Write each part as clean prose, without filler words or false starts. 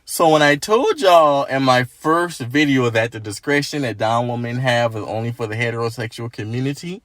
So when I told y'all in my first video that the discretion that downlow men have is only for the heterosexual community,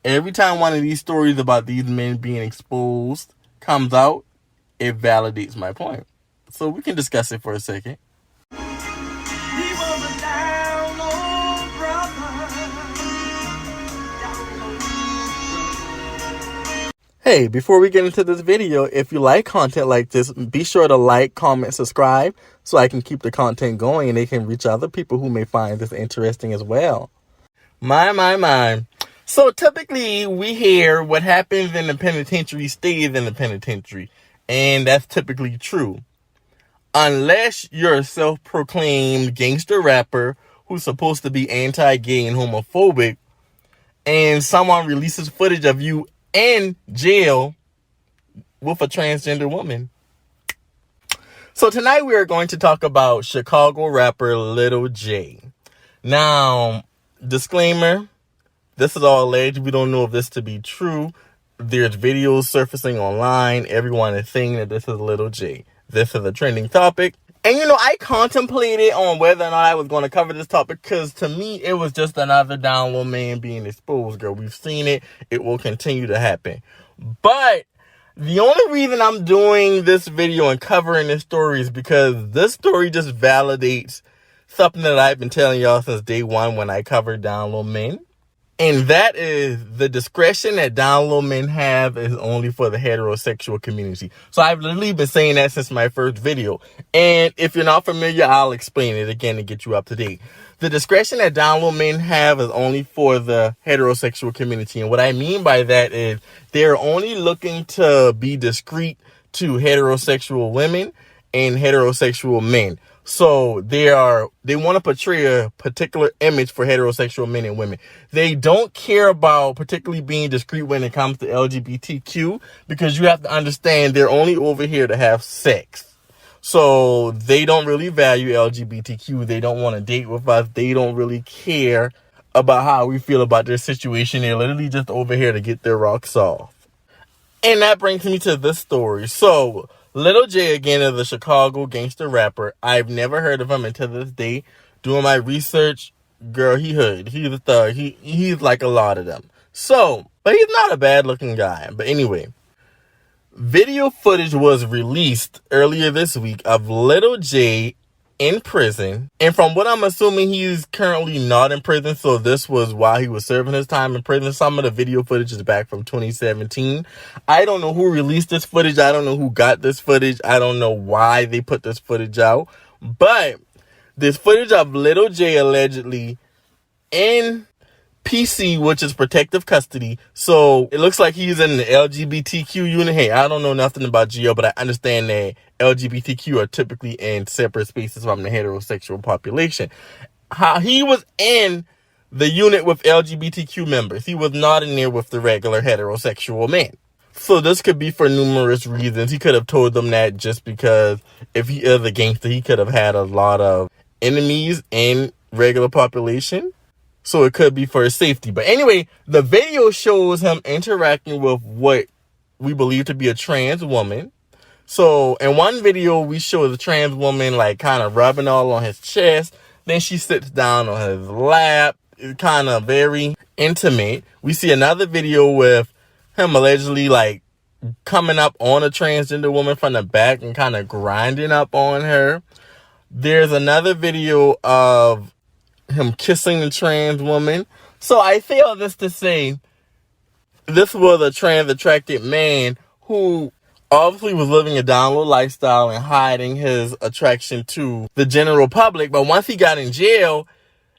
every time one of these stories about these men being exposed comes out, it validates my point. So we can discuss it for a second. Hey, before we get into this video, if you like content like this, be sure to like, comment, subscribe so I can keep the content going and they can reach other people who may find this interesting as well. My. So typically we hear what happens in the penitentiary stays in the penitentiary. And that's typically true. Unless you're a self-proclaimed gangster rapper who's supposed to be anti-gay and homophobic, and someone releases footage of you in jail with a transgender woman. So tonight we are going to talk about Chicago rapper LilJay. Now, disclaimer, this is all alleged. We don't know if this to be true. There's videos surfacing online. Everyone is saying that this is LilJay. This is a trending topic. And I contemplated on whether or not I was going to cover this topic because to me, it was just another download man being exposed, girl. We've seen it. It will continue to happen. But the only reason I'm doing this video and covering this story is because this story just validates something that I've been telling y'all since day one when I covered download men. And that is the discretion that download men have is only for the heterosexual community. So I've literally been saying that since my first video. And if you're not familiar, I'll explain it again to get you up to date. The discretion that download men have is only for the heterosexual community. And what I mean by that is they're only looking to be discreet to heterosexual women and heterosexual men. So they want to portray a particular image for heterosexual men and women. They don't care about particularly being discreet when it comes to LGBTQ because you have to understand they're only over here to have sex. So they don't really value LGBTQ. They don't want to date with us. They don't really care about how we feel about their situation. They're literally just over here to get their rocks off. And that brings me to this story. So LilJay, again, is a Chicago gangster rapper. I've never heard of him until this day. Doing my research, girl, he hood. He's a thug. He's like a lot of them. So, but he's not a bad-looking guy. But anyway, video footage was released earlier this week of LilJay in prison. And from what I'm assuming, he's currently not in prison. So this was while he was serving his time in prison. Some of the video footage is back from 2017. I don't know who released this footage. I don't know who got this footage. I don't know why they put this footage out. But this footage of LilJay allegedly in PC, which is protective custody. So it looks like he's in the LGBTQ unit. Hey, I don't know nothing about GL, but I understand that LGBTQ are typically in separate spaces from the heterosexual population. How he was in the unit with LGBTQ members. He was not in there with the regular heterosexual men. So this could be for numerous reasons. He could have told them that just because if he is a gangster, he could have had a lot of enemies in regular population. So it could be for his safety. But anyway, the video shows him interacting with what we believe to be a trans woman. So in one video, we show the trans woman like kind of rubbing all on his chest. Then she sits down on his lap. It's kind of very intimate. We see another video with him allegedly like coming up on a transgender woman from the back and kind of grinding up on her. There's another video of him kissing the trans woman. So I say all this to say this was a trans attracted man who obviously was living a download lifestyle and hiding his attraction to the general public. But once he got in jail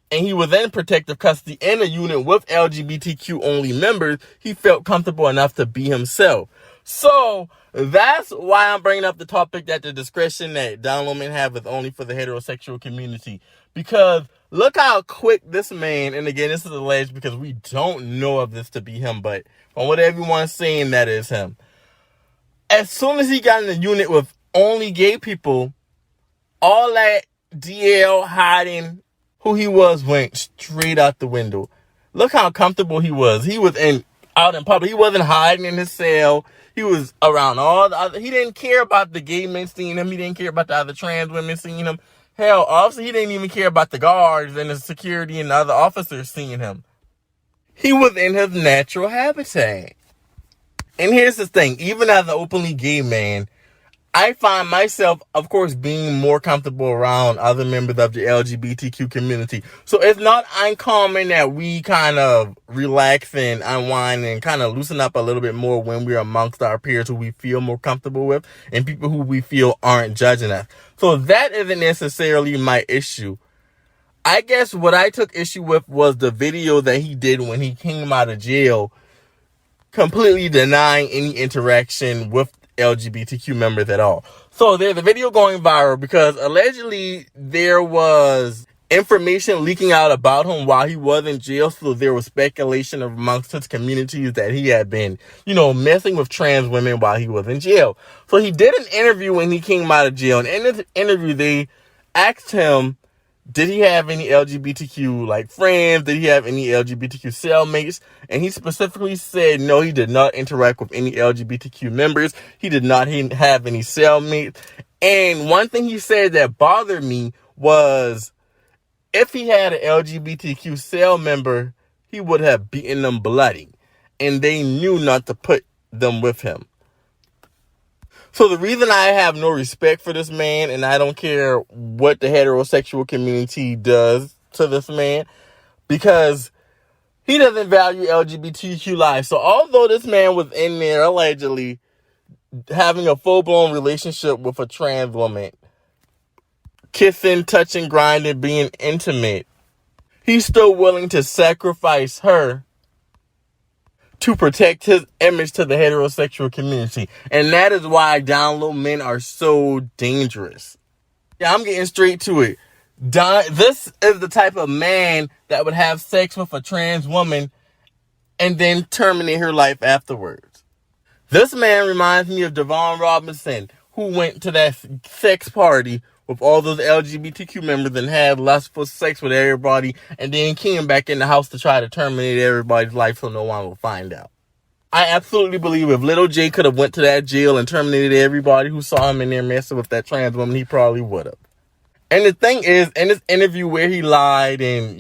and he was in protective custody in a unit with LGBTQ only members, he felt comfortable enough to be himself. So that's why I'm bringing up the topic that the discretion that download men have is only for the heterosexual community. Because look how quick this man, and again, this is alleged because we don't know of this to be him, but from what everyone's saying, that is him. As soon as he got in the unit with only gay people, all that DL hiding who he was went straight out the window. Look how comfortable he was. He was in out in public. He wasn't hiding in his cell. He was around all the other. He didn't care about the gay men seeing him. He didn't care about the other trans women seeing him. Hell, obviously, he didn't even care about the guards and the security and the other officers seeing him. He was in his natural habitat. And here's the thing. Even as an openly gay man, I find myself, of course, being more comfortable around other members of the LGBTQ community. So it's not uncommon that we kind of relax and unwind and kind of loosen up a little bit more when we're amongst our peers who we feel more comfortable with and people who we feel aren't judging us. So that isn't necessarily my issue. I guess what I took issue with was the video that he did when he came out of jail, completely denying any interaction with LGBTQ members at all. So there's a video going viral because allegedly there was information leaking out about him while he was in jail. So there was speculation amongst his communities that he had been, messing with trans women while he was in jail. So he did an interview when he came out of jail. And in this interview, they asked him, did he have any LGBTQ friends? Did he have any LGBTQ cellmates? And he specifically said no, he did not interact with any LGBTQ members. He did not have any cellmates. And one thing he said that bothered me was if he had an LGBTQ cell member, he would have beaten them bloody. And they knew not to put them with him. So the reason I have no respect for this man, and I don't care what the heterosexual community does to this man, because he doesn't value LGBTQ lives. So although this man was in there allegedly having a full-blown relationship with a trans woman, kissing, touching, grinding, being intimate, he's still willing to sacrifice her to protect his image to the heterosexual community. And that is why downlow men are so dangerous. Yeah, I'm getting straight to it. This is the type of man that would have sex with a trans woman and then terminate her life afterwards. This man reminds me of Devon Robinson, who went to that sex party with all those LGBTQ members and had lustful sex with everybody and then came back in the house to try to terminate everybody's life so no one will find out. I absolutely believe if LilJay could have went to that jail and terminated everybody who saw him in there messing with that trans woman, he probably would have. And the thing is, in this interview where he lied and,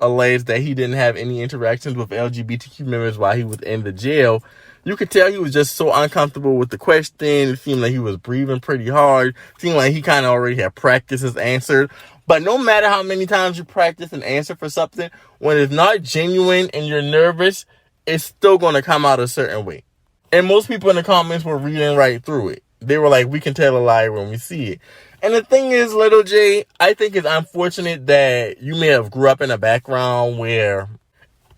alleged that he didn't have any interactions with LGBTQ members while he was in the jail, you could tell he was just so uncomfortable with the question. It seemed like he was breathing pretty hard. It seemed like he kind of already had practiced his answer. But no matter how many times you practice an answer for something, when it's not genuine and you're nervous, it's still going to come out a certain way. And most people in the comments were reading right through it. They were like, we can tell a lie when we see it. And the thing is, LilJay, I think it's unfortunate that you may have grew up in a background where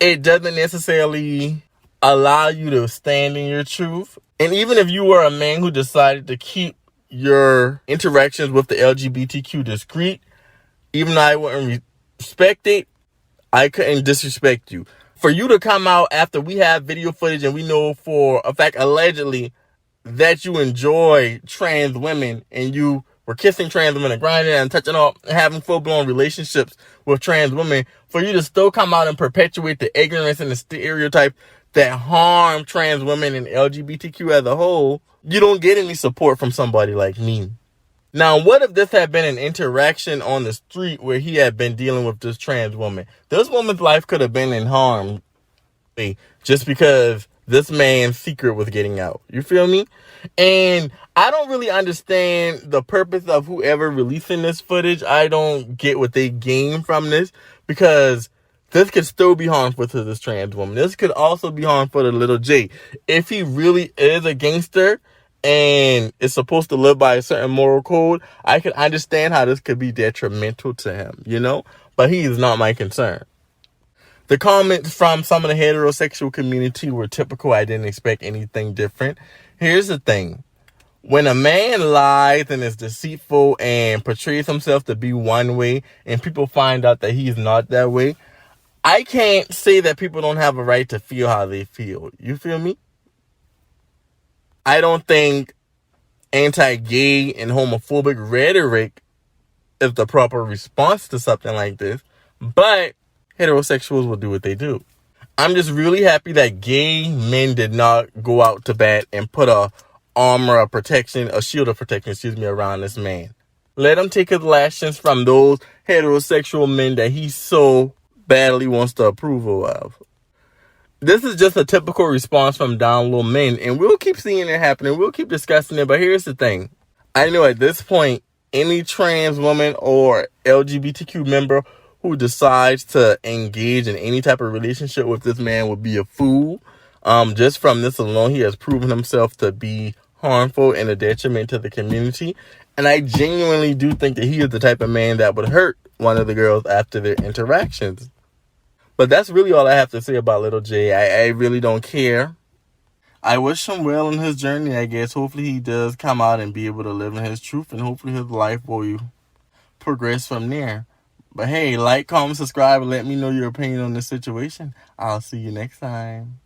it doesn't necessarily allow you to stand in your truth. And even if you were a man who decided to keep your interactions with the LGBTQ discreet, even though I wouldn't respect it, I couldn't disrespect you. For you to come out after we have video footage and we know for a fact, allegedly, that you enjoy trans women and you were kissing trans women and grinding and touching up and having full-blown relationships with trans women, for you to still come out and perpetuate the ignorance and the stereotype that harm trans women and LGBTQ as a whole, you don't get any support from somebody like me. Now, what if this had been an interaction on the street where he had been dealing with this trans woman? This woman's life could have been in harm just because this man's secret was getting out. You feel me? And I don't really understand the purpose of whoever releasing this footage. I don't get what they gain from this, because this could still be harmful to this trans woman. This could also be harmful to LilJay. If he really is a gangster and is supposed to live by a certain moral code, I can understand how this could be detrimental to him, But he is not my concern. The comments from some of the heterosexual community were typical. I didn't expect anything different. Here's the thing. When a man lies and is deceitful and portrays himself to be one way and people find out that he's not that way, I can't say that people don't have a right to feel how they feel. You feel me? I don't think anti-gay and homophobic rhetoric is the proper response to something like this, but heterosexuals will do what they do. I'm just really happy that gay men did not go out to bat and put a shield of protection, around this man. Let him take his lashings from those heterosexual men that he so badly wants the approval of. This is just a typical response from downlow men, and we'll keep seeing it happening. We'll keep discussing it, but here's the thing. I know at this point, any trans woman or LGBTQ member who decides to engage in any type of relationship with this man would be a fool. Just from this alone, he has proven himself to be harmful and a detriment to the community. And I genuinely do think that he is the type of man that would hurt one of the girls after their interactions. But that's really all I have to say about LilJay. I really don't care. I wish him well in his journey, I guess. Hopefully he does come out and be able to live in his truth, and hopefully his life will progress from there. But hey, like, comment, subscribe, and let me know your opinion on this situation. I'll see you next time.